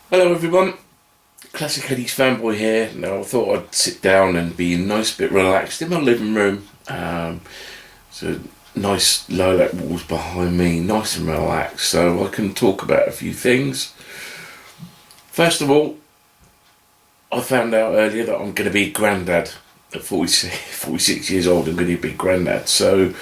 Hello everyone, Classic Eddie's fanboy here. Now I thought I'd sit down and be a nice bit relaxed in my living room. So nice lilac walls behind me, nice and relaxed, so I can talk about a few things. First of all, I found out earlier that I'm going to be a granddad at 46 years old. I'm going to be a granddad, so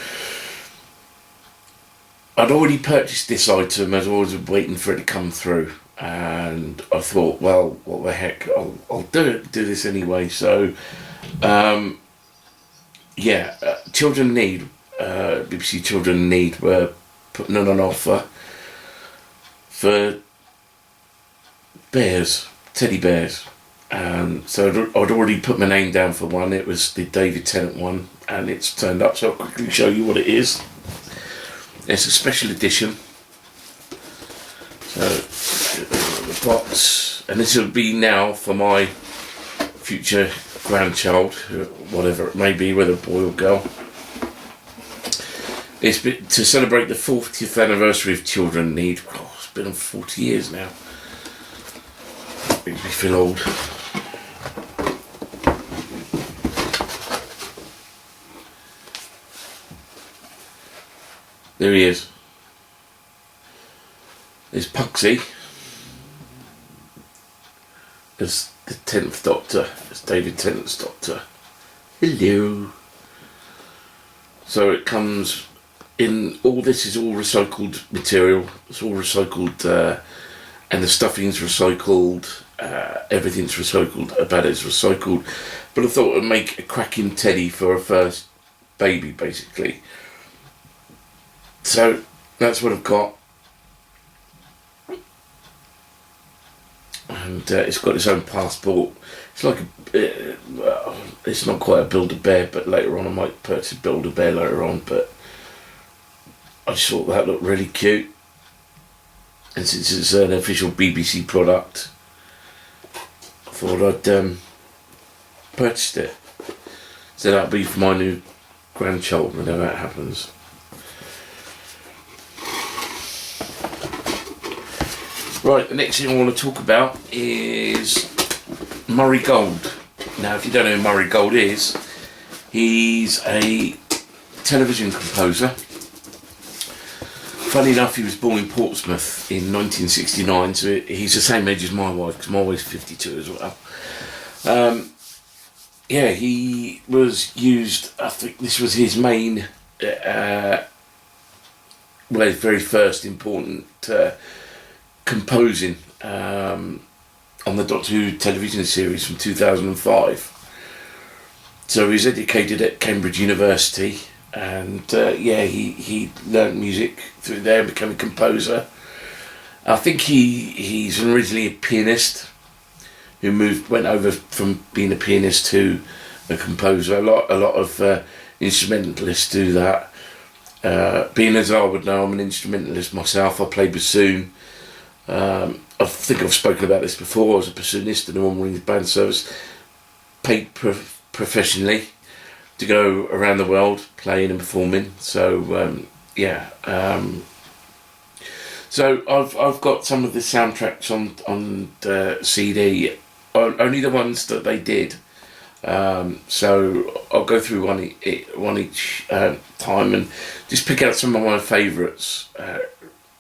I'd already purchased this item as I was waiting for it to come through. And I thought, well, what the heck, I'll do this anyway. So, Children Need, BBC Children Need were putting on an offer for bears, teddy bears. So I'd already put my name down for one. It was the David Tennant one, and it's turned up, so I'll quickly show you what it is. It's a special edition. So, the box, and this will be now for my future grandchild, whatever it may be, whether boy or girl. It's to celebrate the 40th anniversary of Children Need. Oh, it's been on 40 years now. Makes me feel old. There he is. There's Pudsey as the 10th Doctor, as David Tennant's Doctor. Hello. So it comes in, all this is all recycled material. It's all recycled, and the stuffing's recycled, everything's recycled about it's recycled. But I thought it would make a cracking teddy for a first baby, basically. So that's what I've got. And it's got its own passport. It's like it's not quite a Build-A-Bear, but later on I might purchase a Build-A-Bear later on, but I just thought that looked really cute, and since it's an official BBC product, I thought I'd purchased it. So that'll be for my new grandchild whenever that happens. Right, the next thing I want to talk about is Murray Gold. Now, if you don't know who Murray Gold is, he's a television composer. Funny enough, he was born in Portsmouth in 1969, so he's the same age as my wife, because my wife's 52 as well. He was used, I think this was his main, his very first important composing on the Doctor Who television series from 2005. So he was educated at Cambridge University, and he learnt music through there and became a composer. I think he's originally a pianist who went over from being a pianist to a composer. A lot of instrumentalists do that. Being as I would know, I'm an instrumentalist myself. I play bassoon. I think I've spoken about this before. I was a bassoonist in the One Rings band service, paid professionally to go around the world playing and performing. So so I've got some of the soundtracks on CD, only the ones that they did. So I'll go through one each time and just pick out some of my favourites.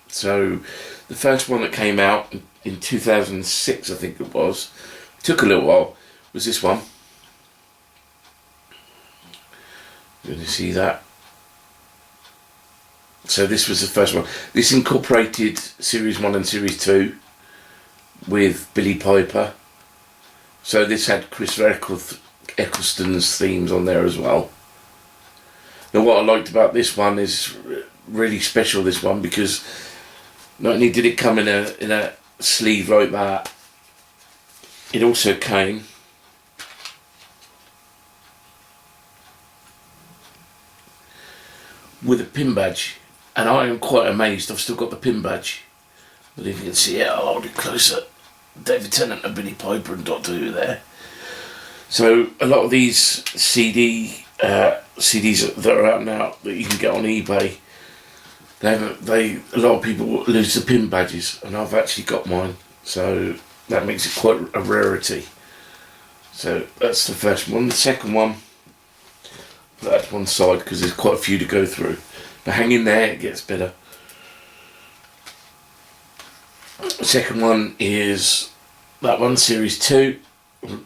So the first one that came out in 2006, I think it was, took a little while, was this one. You're going to see that. So this was the first one. This incorporated Series 1 and Series 2 with Billy Piper. So this had Chris Eccleston's themes on there as well. Now what I liked about this one is really special, this one, because not only did it come in a sleeve like that, it also came with a pin badge, and I am quite amazed I've still got the pin badge. But if you can see it, I'll hold it closer. David Tennant and Billy Piper and Doctor Who there. So a lot of these CDs that are out now that you can get on eBay, a lot of people lose the pin badges, and I've actually got mine. So that makes it quite a rarity. So that's the first one. The second one, put that to one side because there's quite a few to go through. But hang in there, it gets better. The second one is that one, Series 2.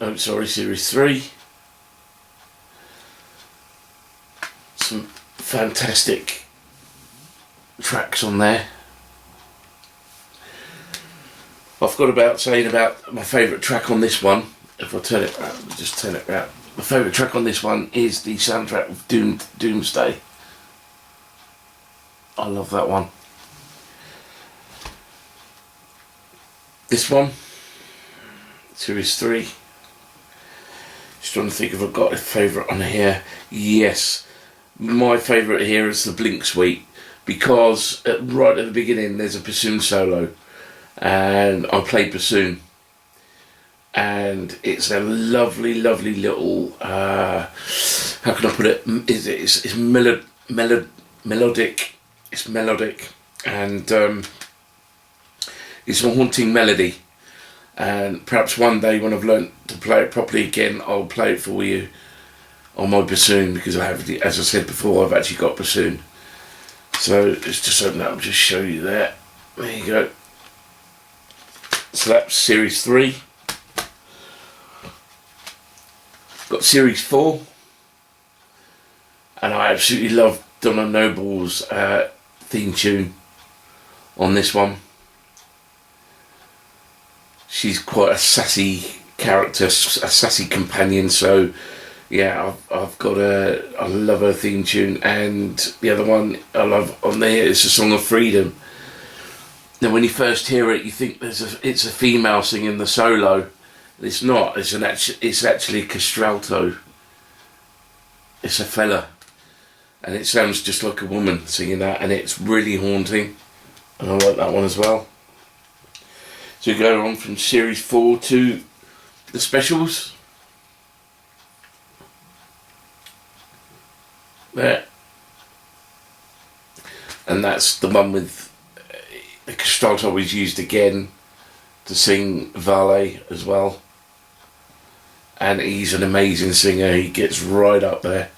Oh, sorry, Series 3. Some fantastic tracks on there. I've got about my favourite track on this one. If I turn it around, just turn it around. My favourite track on this one is the soundtrack of Doomsday. I love that one. This one, Series 3. Just trying to think if I've got a favourite on here. Yes, my favourite here is the Blink Suite, because right at the beginning there's a bassoon solo, and I play bassoon, and it's a lovely little how can I put it, it's melodic, it's melodic, and it's a haunting melody. And perhaps one day when I've learnt to play it properly again, I'll play it for you on my bassoon, because I have, as I said before, I've actually got bassoon. So let's just open that up and just show you that. There you go. So that's Series 3. Got Series 4. And I absolutely love Donna Noble's theme tune on this one. She's quite a sassy character, a sassy companion, so yeah, I love her theme tune. And the other one I love on there is A Song of Freedom. Now when you first hear it, you think it's a female singing the solo. It's not, it's actually castralto. It's a fella, and it sounds just like a woman singing that, and it's really haunting, and I like that one as well. So we go on from Series 4 to the specials. There. And that's the one with the castrato was used again to sing Valet as well. And he's an amazing singer, he gets right up there.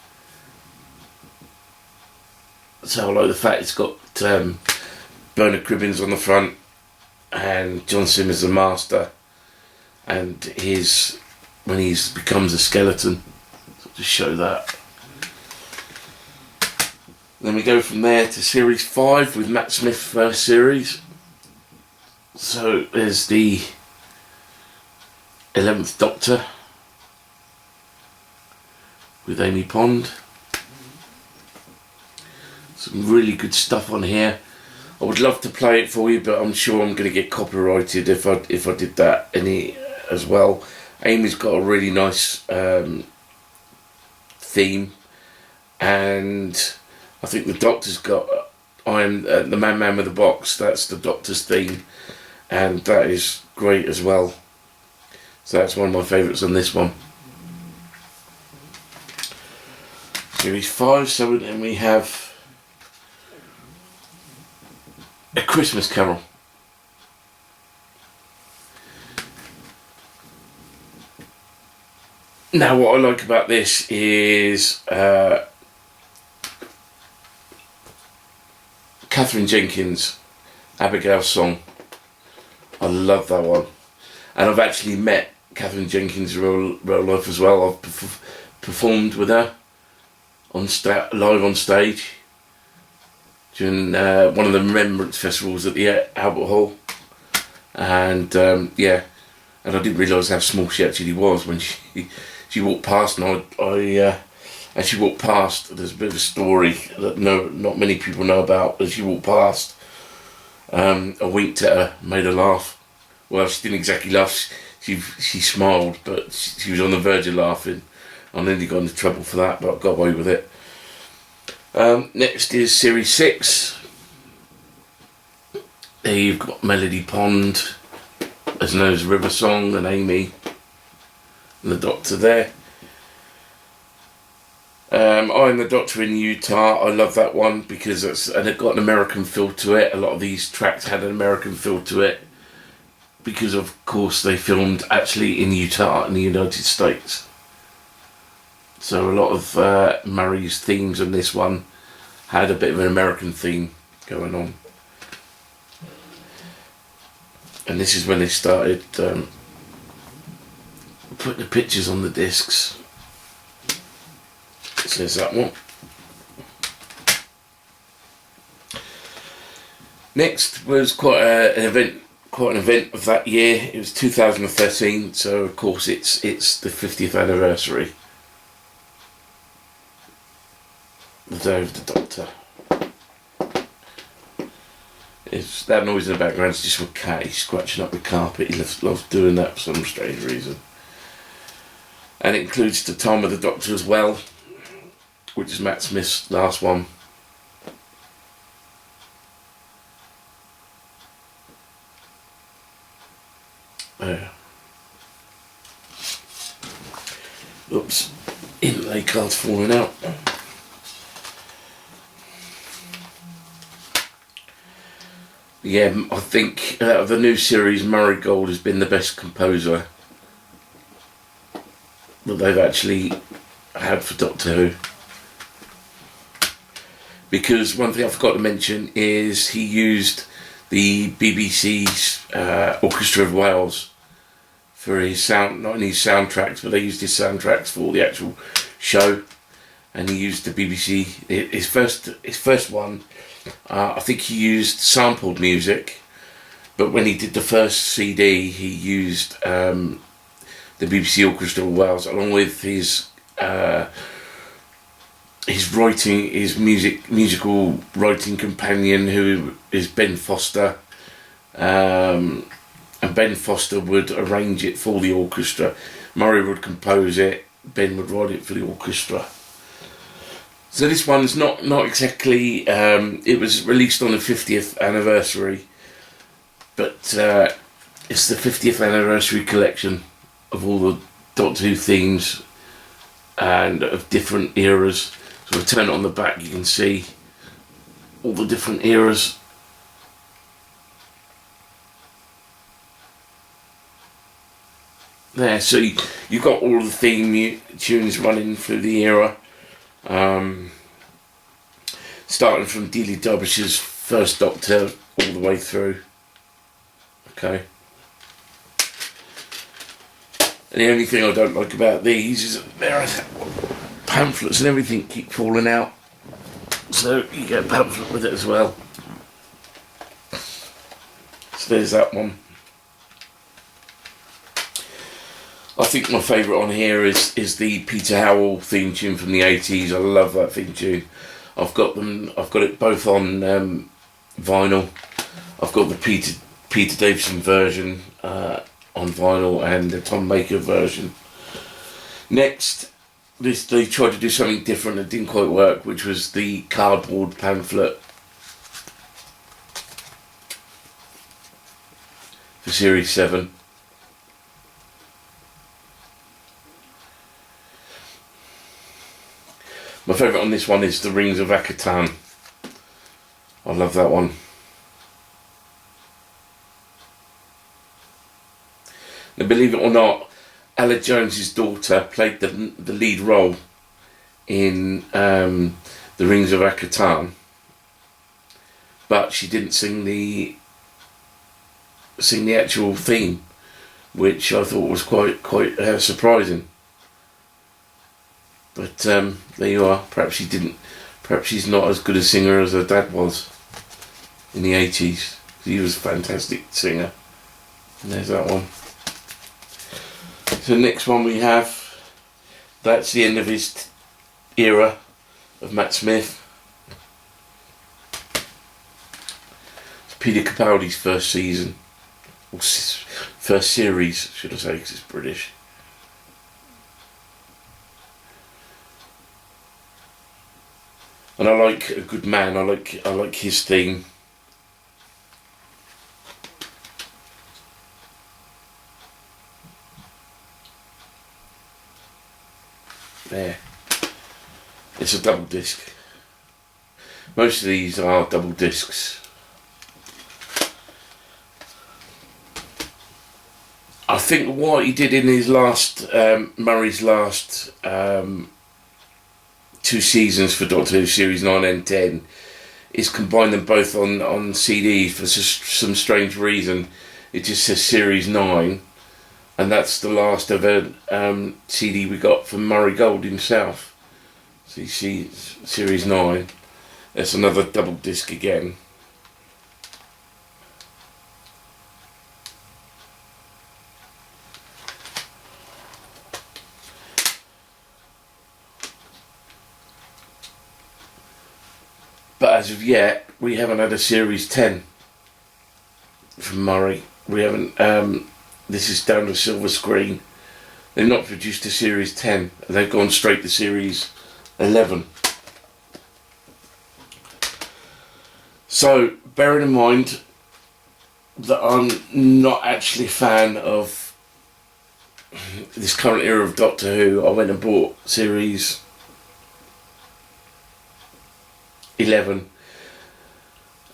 So I like the fact it's got Bernard Cribbins on the front, and John Simmers the master, and when he becomes a skeleton. So just show that. Then we go from there to Series 5 with Matt Smith's first series. So there's the 11th Doctor with Amy Pond. Some really good stuff on here. I would love to play it for you, but I'm sure I'm going to get copyrighted if I did that as well. Amy's got a really nice theme, and I think the Doctor's got I Am the Man with the Box. That's the Doctor's theme, and that is great as well. So that's one of my favourites on this one. Series 5, so then we have A Christmas Carol. Now what I like about this is Catherine Jenkins' Abigail's Song. I love that one, and I've actually met Catherine Jenkins in real life as well. I've performed with her on live on stage during one of the Remembrance festivals at the Albert Hall, and yeah, and I didn't realise how small she actually was when she walked past, and as she walked past, there's a bit of a story that not many people know about. As she walked past, I winked at her, made her laugh. Well, she didn't exactly laugh. She smiled, but she was on the verge of laughing. I nearly got into trouble for that, but I got away with it. Next is Series 6. There you've got Melody Pond, as known as River Song, and Amy and the Doctor there. I'm the Doctor in Utah. I love that one because it got an American feel to it. A lot of these tracks had an American feel to it. because of course they filmed actually in Utah in the United States. So a lot of Murray's themes in this one had a bit of an American theme going on. And this is when they started putting the pictures on the discs. So there's that one. Next was quite an event of that year. It was 2013, so of course it's the 50th anniversary. The Day of the Doctor. It's that noise in the background is just a cat. He's scratching up the carpet. He loves doing that for some strange reason. And it includes the Time of the Doctor as well, which is Matt Smith's last one. Oops, inlay card's falling out. Yeah, I think out of the new series, Murray Gold has been the best composer that they've actually had for Doctor Who. Because one thing I forgot to mention is he used the BBC's Orchestra of Wales for his not only his soundtracks, but they used his soundtracks for the actual show. And he used the BBC, his first one. I think he used sampled music, but when he did the first CD, he used the BBC Orchestra of Wales along with his musical writing companion, who is Ben Foster, and Ben Foster would arrange it for the orchestra. Murray would compose it, Ben would write it for the orchestra. So this one's not exactly, it was released on the 50th anniversary, but it's the 50th anniversary collection of all the Doctor Who themes and of different eras. So if I turn it on the back, you can see all the different eras. There, so you've got all the theme tunes running through the era. Starting from Dealey Derbyshire's first Doctor all the way through. Okay. And the only thing I don't like about these is that there are pamphlets and everything keep falling out. So you get a pamphlet with it as well. So there's that one. I think my favourite on here is the Peter Howell theme tune from the 80s. I love that theme tune. I've got it both on vinyl. I've got the Peter Davison version on vinyl and the Tom Baker version. Next, they tried to do something different that didn't quite work, which was the cardboard pamphlet for Series 7. My favourite on this one is the Rings of Akatan. I love that one. Now, believe it or not, Ella Jones's daughter played the lead role in the Rings of Akatan, but she didn't sing the actual theme, which I thought was quite surprising. But there you are. Perhaps she didn't. Perhaps she's not as good a singer as her dad was in the 80s. He was a fantastic singer. And there's that one. So next one we have. That's the end of his era of Matt Smith. It's Peter Capaldi's first season, or first series, should I say, because it's British. And I like A Good Man. I like his theme. There. It's a double disc. Most of these are double discs. think what he did in his last, Murray's last 2 seasons for Doctor Who Series 9 and 10 is combine them both on CD for some strange reason. It just says Series 9, and that's the last ever CD we got from Murray Gold himself. So you see Series 9. That's another double disc again. But as of yet, we haven't had a Series 10 from Murray. We haven't, this is down to silver screen. They've not produced a Series 10, and they've gone straight to Series 11. So, bearing in mind that I'm not actually a fan of this current era of Doctor Who, I went and bought Series 11,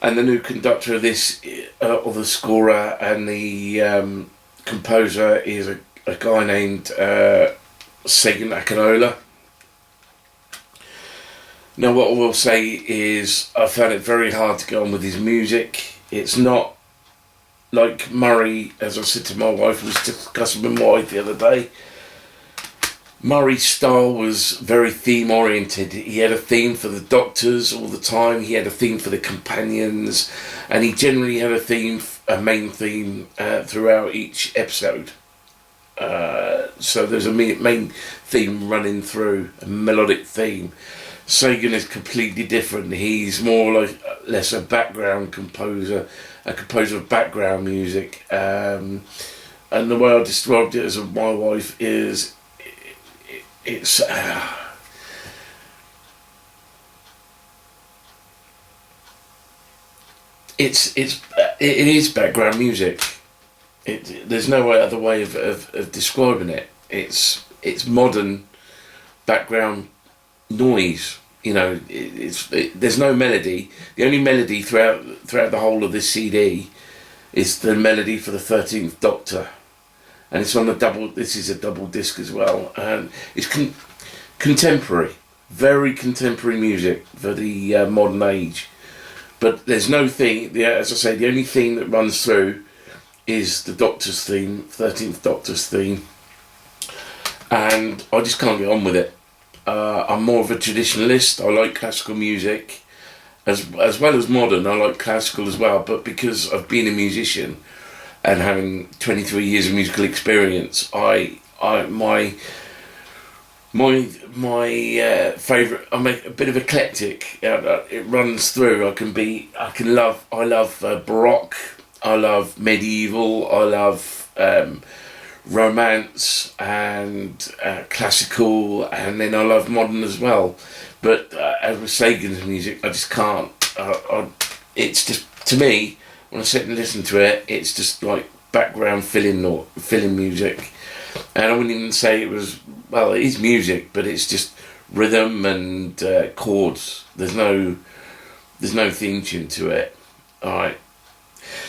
and the new conductor of this, or the scorer and the composer, is a guy named Sagan Akinola. Now, what I will say is I found it very hard to get on with his music. It's not like Murray, as I said to my wife, was discussing with my wife the other day. Murray's style was very theme oriented. He had a theme for the Doctors all the time, he had a theme for the companions, and he generally had a main theme throughout each episode. So there's a main theme running through, a melodic theme. Sagan is completely different. He's more like less a background composer, a composer of background music. And the way I described it as my wife is, it is background music. There's no other way of describing it. It's modern background noise. You know, there's no melody. The only melody throughout the whole of this CD is the melody for the 13th Doctor, and it's on the double. This is a double disc as well, and it's contemporary, very contemporary music for the modern age. But there's no thing. As I say, the only thing that runs through is the Doctor's theme, 13th Doctor's theme, and I just can't get on with it. I'm more of a traditionalist. I like classical music as well as modern. I like classical as well, but because I've been a musician and having 23 years of musical experience, my favourite. I'm a bit of eclectic. It runs through. I love Baroque. I love medieval. I love romance and classical, and then I love modern as well. But as with Sagan's music, I just can't. It's just, to me, when I sit and listen to it, it's just like background filling music. And I wouldn't even say it was, well, it is music, but it's just rhythm and chords. There's no theme tune to it. All right.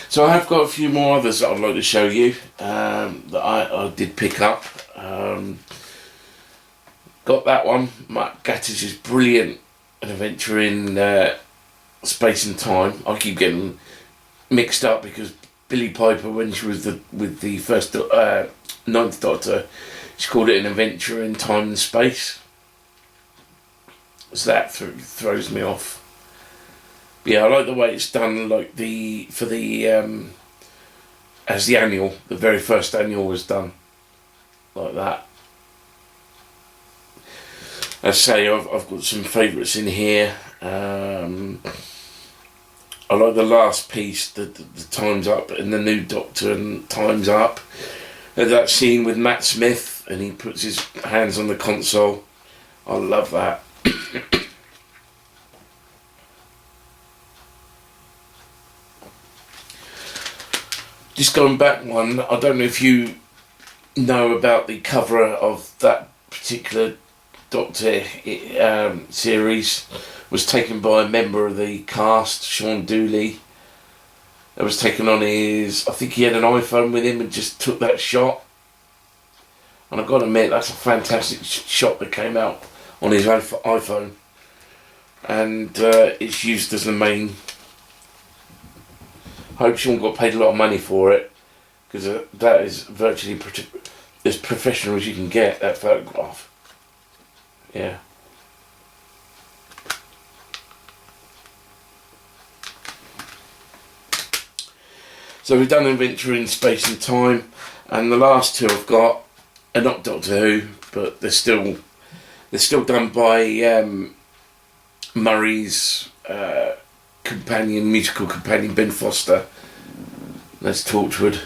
So I have got a few more others that I'd like to show you that I did pick up. Got that one. Mark Gatiss is brilliant. An Adventure in Space and Time. I keep getting mixed up because Billie Piper, when she was with the first Ninth Doctor, she called it An Adventure in Time and Space. So that throws me off. Yeah, I like the way it's done, like as the annual, the very first annual was done, like that. As I say, I've got some favourites in here. I like the last piece, the Time's Up, and the new Doctor and Time's Up. And that scene with Matt Smith, and he puts his hands on the console. I love that. Just going back one, I don't know if you know about the cover of that particular Doctor series. Was taken by a member of the cast, Sean Dooley. It was taken on his, I think he had an iPhone with him and just took that shot And I've got to admit, that's a fantastic shot that came out on his iPhone. And it's used as the main. I hope Sean got paid a lot of money for it, because that is virtually as professional as you can get, that photograph. Yeah. So we've done Adventure in Space and Time, and the last two I've got are not Doctor Who, but they're still done by Murray's musical companion Ben Foster. That's Torchwood.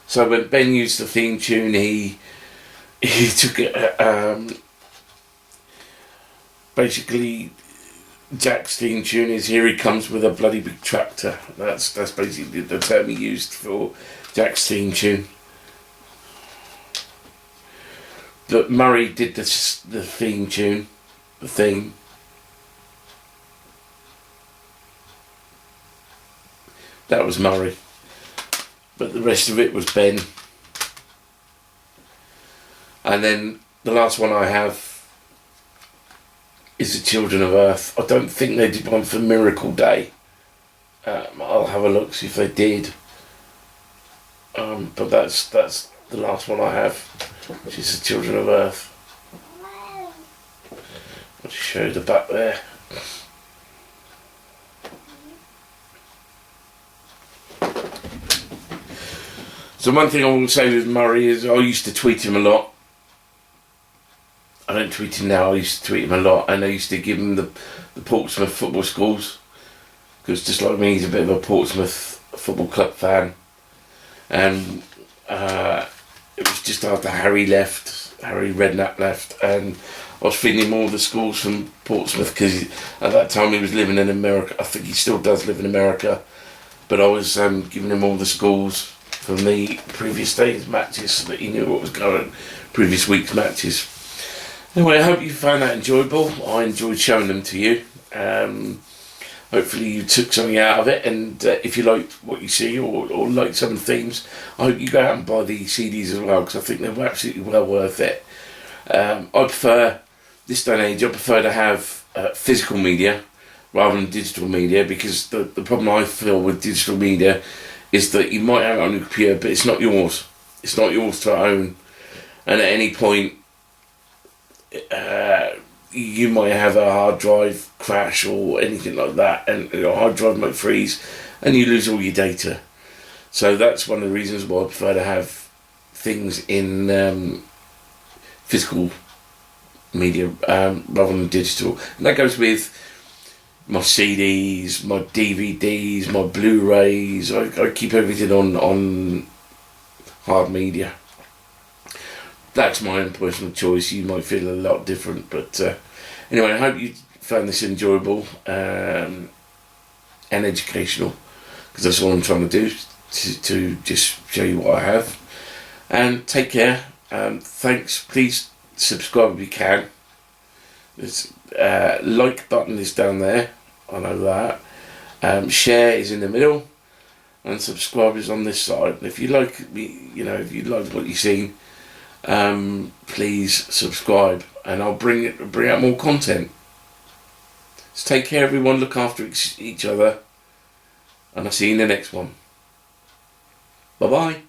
So when Ben used the theme tune, he took it. Basically, Jack's theme tune is "Here he comes with a bloody big tractor." That's basically the term he used for Jack's theme tune. But Murray did the theme tune, the theme. That was Murray. But the rest of it was Ben. And then the last one I have is the Children of Earth. I don't think they did one for Miracle Day. I'll have a look, see if they did. But that's the last one I have, which is the Children of Earth. I'll just show you the back there. So one thing I will say with Murray is I used to tweet him a lot. I don't tweet him now, I used to tweet him a lot, and I used to give him the Portsmouth football schools, because just like me, he's a bit of a Portsmouth football club fan. And it was just after Harry Redknapp left, and I was feeding him all the schools from Portsmouth, because at that time he was living in America. I think he still does live in America, but I was giving him all the schools from the previous day's matches, so that he knew what was going on, previous week's matches. Anyway, I hope you found that enjoyable. I enjoyed showing them to you. Hopefully you took something out of it, and if you liked what you see or like some of the themes, I hope you go out and buy the CDs as well, because I think they're absolutely well worth it. I prefer, this day and age, I prefer to have physical media rather than digital media, because the problem I feel with digital media is that you might have it on your computer, but it's not yours. It's not yours to own, and at any point you might have a hard drive crash or anything like that, and your hard drive might freeze and you lose all your data. So that's one of the reasons why I prefer to have things in physical media rather than digital. And that goes with my CDs, my DVDs, my Blu-rays. I keep everything on hard media. That's my own personal choice. You might feel a lot different, but anyway, I hope you found this enjoyable and educational, because that's all I'm trying to do, to just show you what I have. And take care. Thanks. Please subscribe if you can. There's like button is down there. I know that. Share is in the middle, and subscribe is on this side. And if you like me, if you like what you've seen, please subscribe, and I'll bring out more content. So take care, everyone. Look after each other, and I'll see you in the next one. Bye bye.